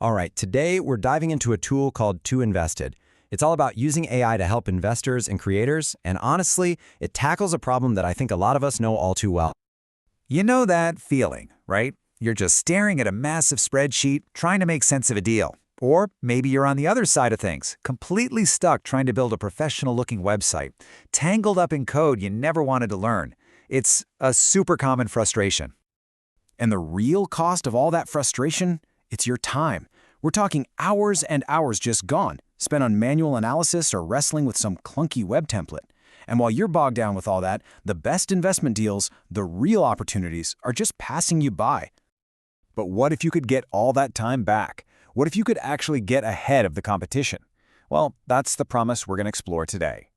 All right, today we're diving into a tool called ToInvested. It's all about using AI to help investors and creators, and honestly, it tackles a problem that I think a lot of us know all too well. You know that feeling, right? You're just staring at a massive spreadsheet, trying to make sense of a deal. Or maybe you're on the other side of things, completely stuck trying to build a professional-looking website, tangled up in code you never wanted to learn. It's a super common frustration. And the real cost of all that frustration? It's your time. We're talking hours and hours just gone, spent on manual analysis or wrestling with some clunky web template. And while you're bogged down with all that, the best investment deals, the real opportunities, are just passing you by. But what if you could get all that time back? What if you could actually get ahead of the competition? Well, that's the promise we're going to explore today.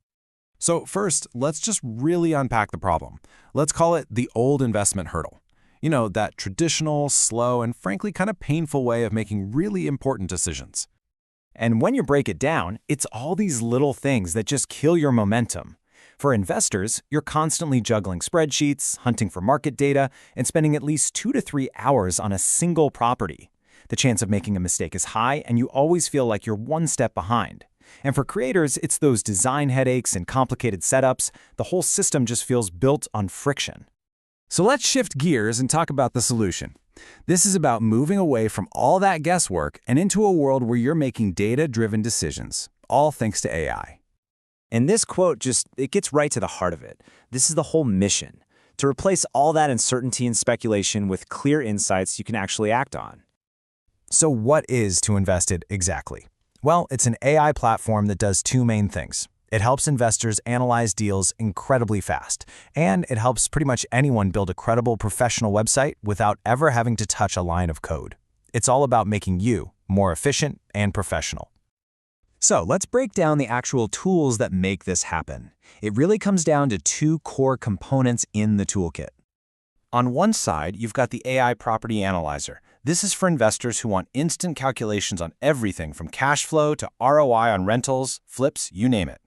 So first, let's just really unpack the problem. Let's call it the old investment hurdle. You know, that traditional, slow, and frankly kind of painful way of making really important decisions. And when you break it down, it's all these little things that just kill your momentum. For investors, you're constantly juggling spreadsheets, hunting for market data, and spending at least 2 to 3 hours on a single property. The chance of making a mistake is high, and you always feel like you're one step behind. And for creators, it's those design headaches and complicated setups. The whole system just feels built on friction. So let's shift gears and talk about the solution. This is about moving away from all that guesswork and into a world where you're making data-driven decisions, all thanks to AI. And this quote it gets right to the heart of it. This is the whole mission, to replace all that uncertainty and speculation with clear insights you can actually act on. So what is ToInvested exactly? Well, it's an AI platform that does two main things. It helps investors analyze deals incredibly fast, and it helps pretty much anyone build a credible professional website without ever having to touch a line of code. It's all about making you more efficient and professional. So let's break down the actual tools that make this happen. It really comes down to two core components in the toolkit. On one side, you've got the AI Property Analyzer. This is for investors who want instant calculations on everything from cash flow to ROI on rentals, flips, you name it.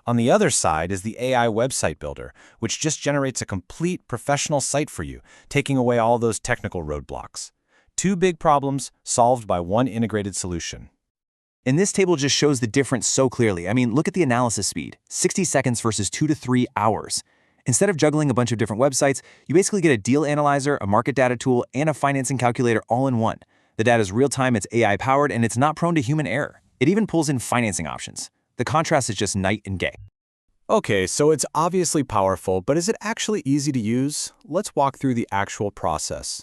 On the other side is the AI Website Builder, which just generates a complete professional site for you, taking away all those technical roadblocks. Two big problems solved by one integrated solution. And this table just shows the difference so clearly. I mean, look at the analysis speed, 60 seconds versus 2 to 3 hours. Instead of juggling a bunch of different websites, you basically get a deal analyzer, a market data tool, and a financing calculator all in one. The data is real-time, it's AI-powered, and it's not prone to human error. It even pulls in financing options. The contrast is just night and day. Okay, so it's obviously powerful, but is it actually easy to use? Let's walk through the actual process.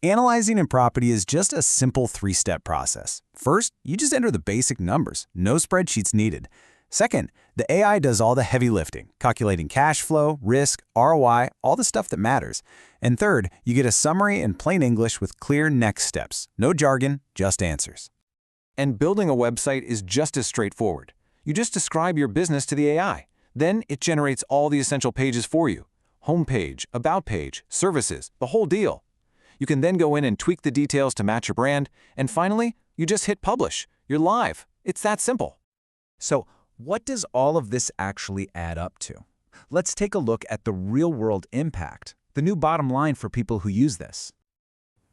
Analyzing a property is just a simple 3-step process. First, you just enter the basic numbers, no spreadsheets needed. Second, the AI does all the heavy lifting, calculating cash flow, risk, ROI, all the stuff that matters. And third, you get a summary in plain English with clear next steps. No jargon, just answers. And building a website is just as straightforward. You just describe your business to the AI. Then it generates all the essential pages for you. Homepage, about page, services, the whole deal. You can then go in and tweak the details to match your brand. And finally, you just hit publish. You're live. It's that simple. So what does all of this actually add up to? Let's take a look at the real-world impact, the new bottom line for people who use this.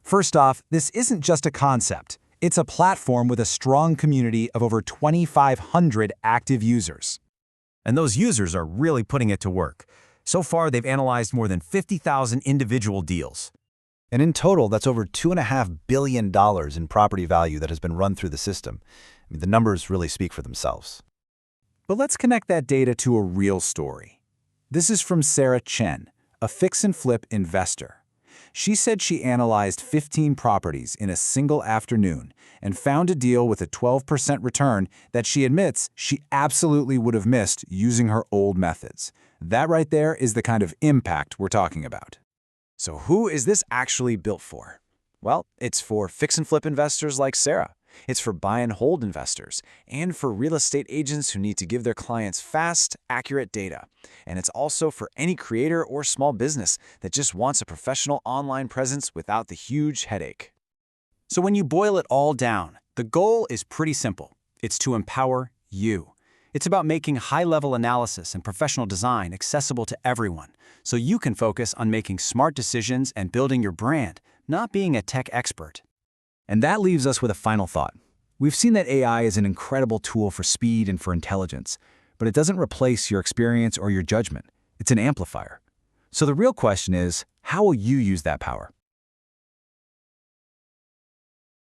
First off, this isn't just a concept. It's a platform with a strong community of over 2,500 active users. And those users are really putting it to work. So far, they've analyzed more than 50,000 individual deals. And in total, that's over $2.5 billion in property value that has been run through the system. I mean, the numbers really speak for themselves. But let's connect that data to a real story. This is from Sarah Chen, a fix-and-flip investor. She said she analyzed 15 properties in a single afternoon and found a deal with a 12% return that she admits she absolutely would have missed using her old methods. That right there is the kind of impact we're talking about. So who is this actually built for? Well, it's for fix-and-flip investors like Sarah. It's for buy-and-hold investors, and for real estate agents who need to give their clients fast, accurate data. And it's also for any creator or small business that just wants a professional online presence without the huge headache. So when you boil it all down, the goal is pretty simple. It's to empower you. It's about making high-level analysis and professional design accessible to everyone, so you can focus on making smart decisions and building your brand, not being a tech expert. And that leaves us with a final thought. We've seen that AI is an incredible tool for speed and for intelligence, but it doesn't replace your experience or your judgment. It's an amplifier. So the real question is, how will you use that power?